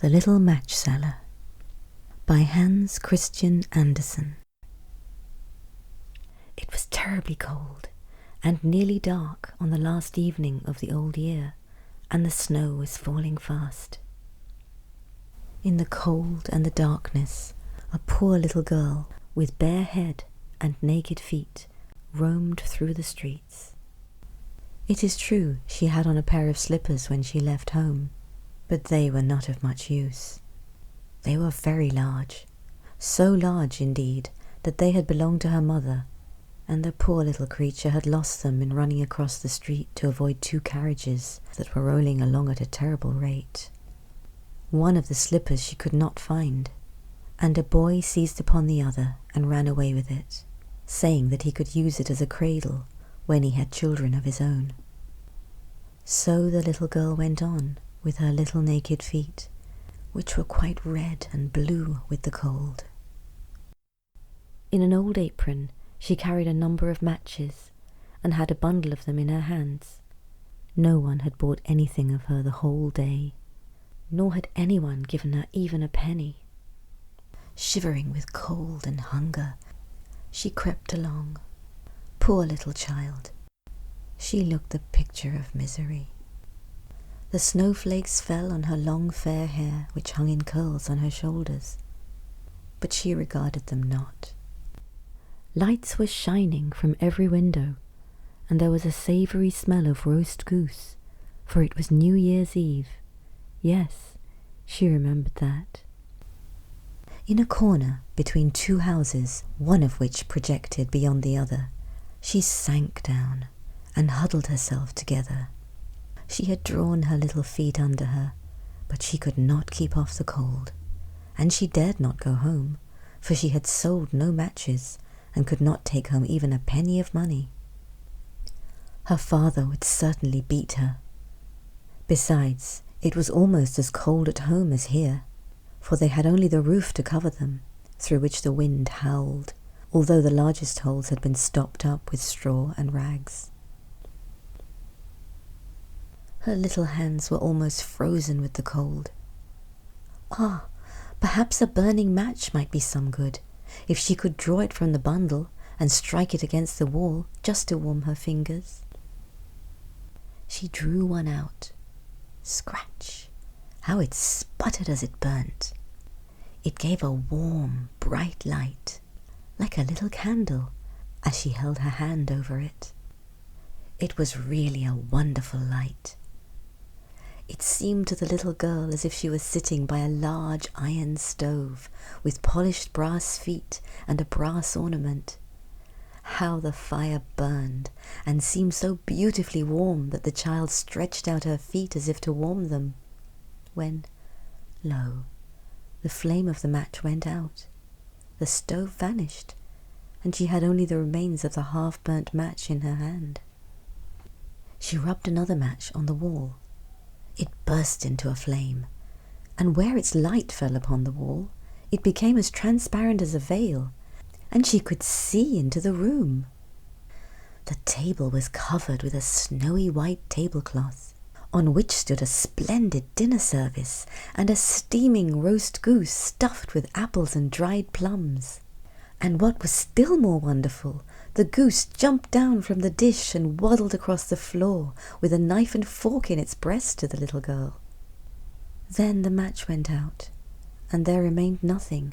The Little Match Seller by Hans Christian Andersen. It was terribly cold and nearly dark on the last evening of the old year, and the snow was falling fast. In the cold and the darkness, a poor little girl with bare head and naked feet roamed through the streets. It is true she had on a pair of slippers when she left home, but they were not of much use. They were very large, so large indeed that they had belonged to her mother, and the poor little creature had lost them in running across the street to avoid two carriages that were rolling along at a terrible rate. One of the slippers she could not find, and a boy seized upon the other and ran away with it, saying that he could use it as a cradle when he had children of his own. So the little girl went on with her little naked feet, which were quite red and blue with the cold. In an old apron she carried a number of matches, and had a bundle of them in her hands. No one had bought anything of her the whole day, nor had anyone given her even a penny. Shivering with cold and hunger, she crept along. Poor little child! She looked the picture of misery. The snowflakes fell on her long fair hair, which hung in curls on her shoulders, but she regarded them not. Lights were shining from every window, and there was a savoury smell of roast goose, for it was New Year's Eve. Yes, she remembered that. In a corner between two houses, one of which projected beyond the other, she sank down and huddled herself together. She had drawn her little feet under her, but she could not keep off the cold, and she dared not go home, for she had sold no matches and could not take home even a penny of money. Her father would certainly beat her. Besides, it was almost as cold at home as here, for they had only the roof to cover them, through which the wind howled, although the largest holes had been stopped up with straw and rags. Her little hands were almost frozen with the cold. Ah, perhaps a burning match might be some good, if she could draw it from the bundle and strike it against the wall just to warm her fingers. She drew one out. Scratch! How it sputtered as it burnt! It gave a warm, bright light, like a little candle, as she held her hand over it. It was really a wonderful light. It seemed to the little girl as if she was sitting by a large iron stove with polished brass feet and a brass ornament. How the fire burned and seemed so beautifully warm that the child stretched out her feet as if to warm them, when, lo, the flame of the match went out, the stove vanished, and she had only the remains of the half-burnt match in her hand. She rubbed another match on the wall. It burst into a flame, and where its light fell upon the wall, it became as transparent as a veil, and she could see into the room. The table was covered with a snowy white tablecloth, on which stood a splendid dinner service and a steaming roast goose stuffed with apples and dried plums. And what was still more wonderful, the goose jumped down from the dish and waddled across the floor with a knife and fork in its breast to the little girl. Then the match went out, and there remained nothing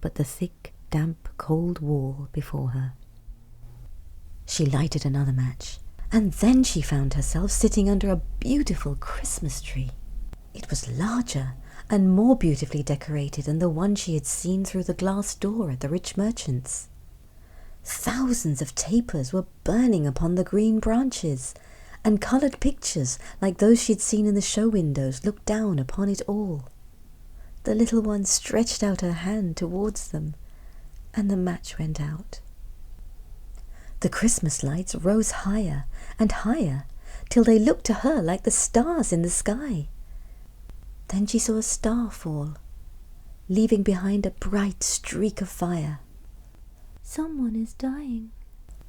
but the thick, damp, cold wall before her. She lighted another match, and then she found herself sitting under a beautiful Christmas tree. It was larger and more beautifully decorated than the one she had seen through the glass door at the rich merchant's. Thousands of tapers were burning upon the green branches, and coloured pictures like those she had seen in the show windows looked down upon it all. The little one stretched out her hand towards them, and the match went out. The Christmas lights rose higher and higher, till they looked to her like the stars in the sky. Then she saw a star fall, leaving behind a bright streak of fire. "Someone is dying,"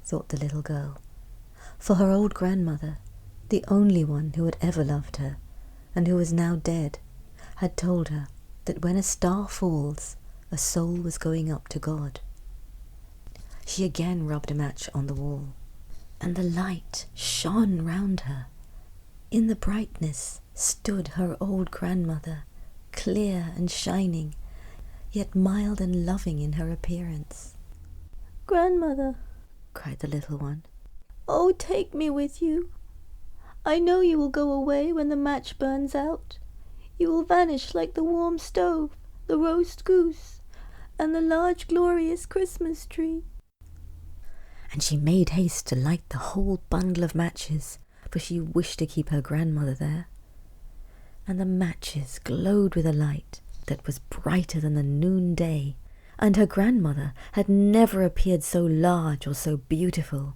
thought the little girl, for her old grandmother, the only one who had ever loved her, and who was now dead, had told her that when a star falls, a soul was going up to God. She again rubbed a match on the wall, and the light shone round her. In the brightness stood her old grandmother, clear and shining, yet mild and loving in her appearance. "Grandmother," cried the little one, "oh, take me with you. I know you will go away when the match burns out. You will vanish like the warm stove, the roast goose, and the large glorious Christmas tree." and she made haste to light the whole bundle of matches, for she wished to keep her grandmother there. And the matches glowed with a light that was brighter than the noonday, and her grandmother had never appeared so large or so beautiful.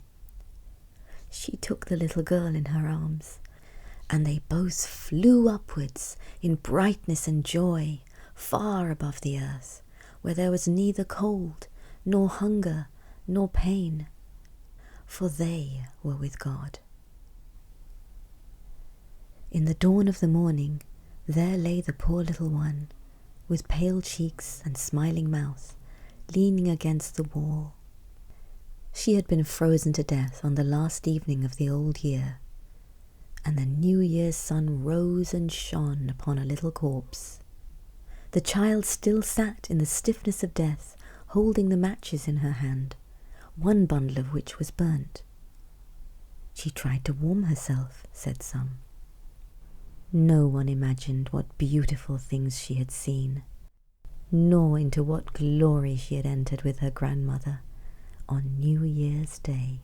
She took the little girl in her arms, and they both flew upwards in brightness and joy, far above the earth, where there was neither cold, nor hunger, nor pain, for they were with God. In the dawn of the morning, there lay the poor little one, with pale cheeks and smiling mouth, leaning against the wall. She had been frozen to death on the last evening of the old year, and the New Year's sun rose and shone upon a little corpse. The child still sat in the stiffness of death, holding the matches in her hand, one bundle of which was burnt. She tried to warm herself, said some. No one imagined what beautiful things she had seen, nor into what glory she had entered with her grandmother on New Year's Day.